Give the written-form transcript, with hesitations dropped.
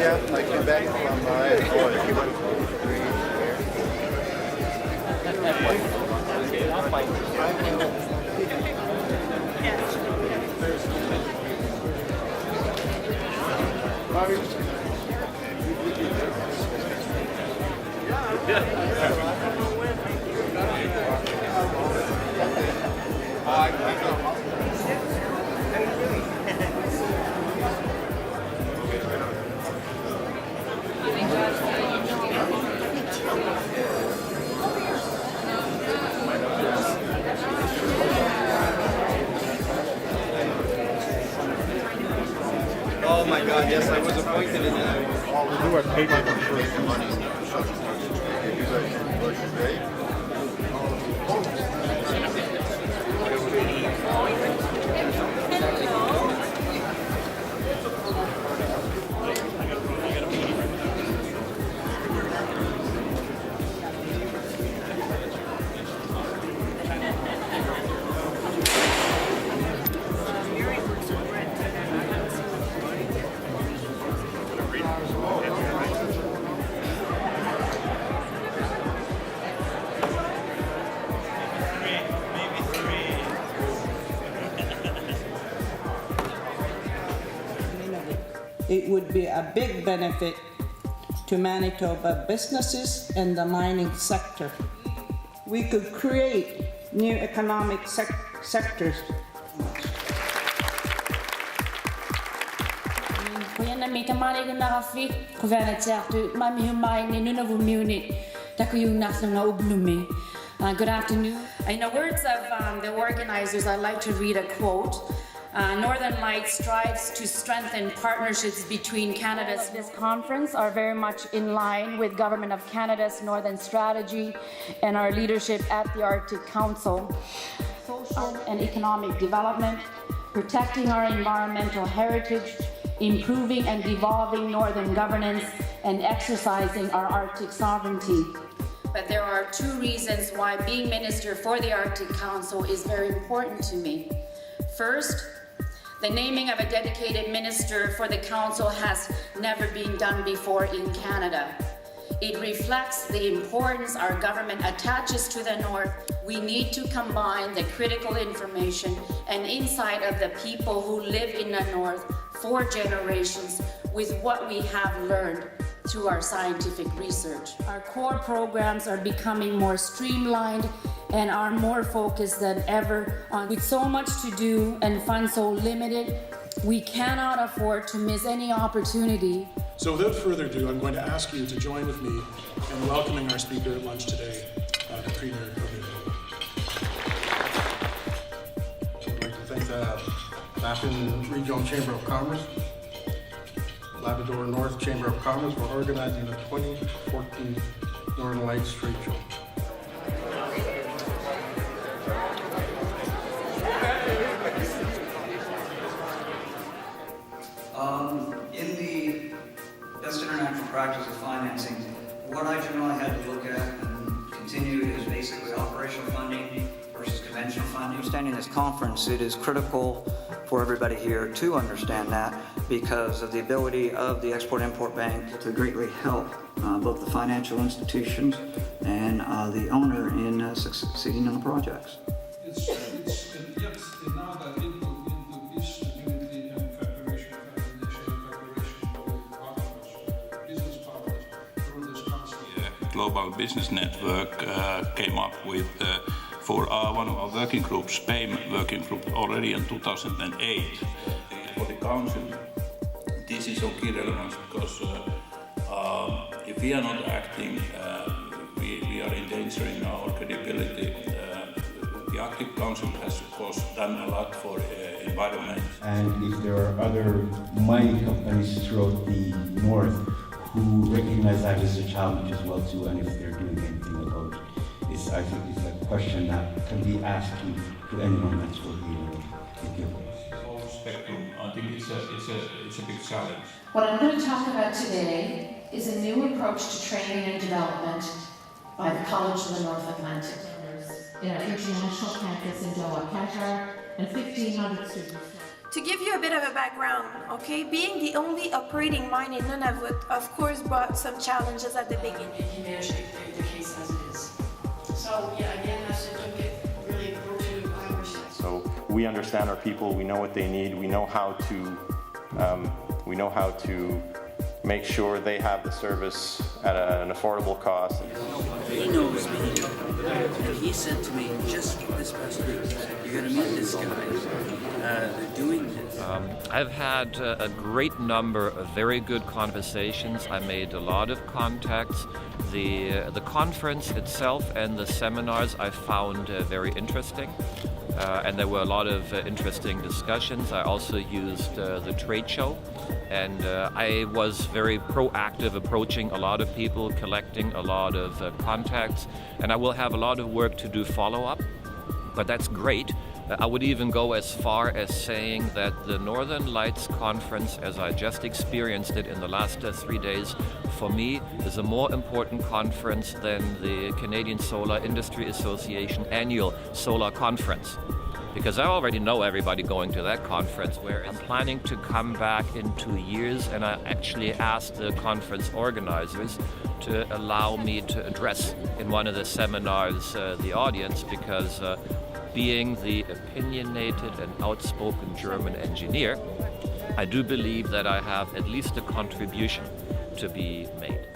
Yeah, I came back from Oh my God, yes, I was appointed in that. You are paid by the first money. You guys paid? It would be a big benefit to Manitoba businesses and the mining sector. We could create new economic sectors. Kuyana mita mali na hafi kuvana tsatu mami humai ni nuna vumiuni takuyung nasa nga ublumi. Good afternoon. In the words of the organizers, I'd like to read a quote. Northern Lights strives to strengthen partnerships between Canada's. This conference are very much in line with Government of Canada's Northern Strategy and our leadership at the Arctic Council. Social and economic development, protecting our environmental heritage, improving and evolving Northern governance, and exercising our Arctic sovereignty. But there are two reasons why being Minister for the Arctic Council is very important to me. First, the naming of a dedicated minister for the Council has never been done before in Canada. It reflects the importance our government attaches to the North. We need to combine the critical information and insight of the people who live in the North for generations with what we have learned through our scientific research. Our core programs are becoming more streamlined and are more focused than ever on. With so much to do and funds so limited, we cannot afford to miss any opportunity. So without further ado, I'm going to ask you to join with me in welcoming our speaker at lunch today, the Premier of Manitoba. I'd like to thank the Lapin Regional Chamber of Commerce, Labrador North Chamber of Commerce for organizing the 2014 Northern Lights Trade Show. In the best international practice of financing, what I generally had to look at and continue is basically operational funding versus conventional funding. understanding this conference, it is critical for everybody here to understand that because of the ability of the Export-Import Bank to greatly help both the financial institutions and the owner in succeeding in the projects. It's yet another input into this unity and cooperation, coordination and cooperation with partners, business partners through this council. The Global Business Network came up with for one of our working groups, PAIM working group, already in 2008. For the council, this is of key relevance because if we are not acting, we are endangering our credibility. The Arctic Council has, of course, done a lot for environment. And if there are other mining companies throughout the north who recognize that as a challenge as well too, and if they're doing anything about it, I think it's a question that can be asked to anyone that's working with you. Whole spectrum. I think it's a big challenge. What I'm going to talk about today is a new approach to training and development by the College of the North Atlantic. In our international campus in Doha, Qatar, and 1,500 students. To give you a bit of a background, okay, being the only operating mine in Nunavut, of course, brought some challenges at the beginning. He managed the case as it is. So yeah, again, that's a really broken conversation. So we understand our people. We know what they need. We know how to make sure they have the service at an affordable cost. He knows me, and he said to me just this past week, "You're going to meet this guy. They're doing this." I've had a great number of very good conversations. I made a lot of contacts. The conference itself and the seminars I found very interesting. And there were a lot of interesting discussions. I also used the trade show, and I was very proactive, approaching a lot of people, collecting a lot of contacts, and I will have a lot of work to do follow-up, but that's great. I would even go as far as saying that the Northern Lights Conference, as I just experienced it in the last 3 days, for me is a more important conference than the Canadian Solar Industry Association annual solar conference. Because I already know everybody going to that conference, where I'm planning to come back in 2 years, and I actually asked the conference organizers to allow me to address in one of the seminars the audience, because being the opinionated and outspoken German engineer, I do believe that I have at least a contribution to be made.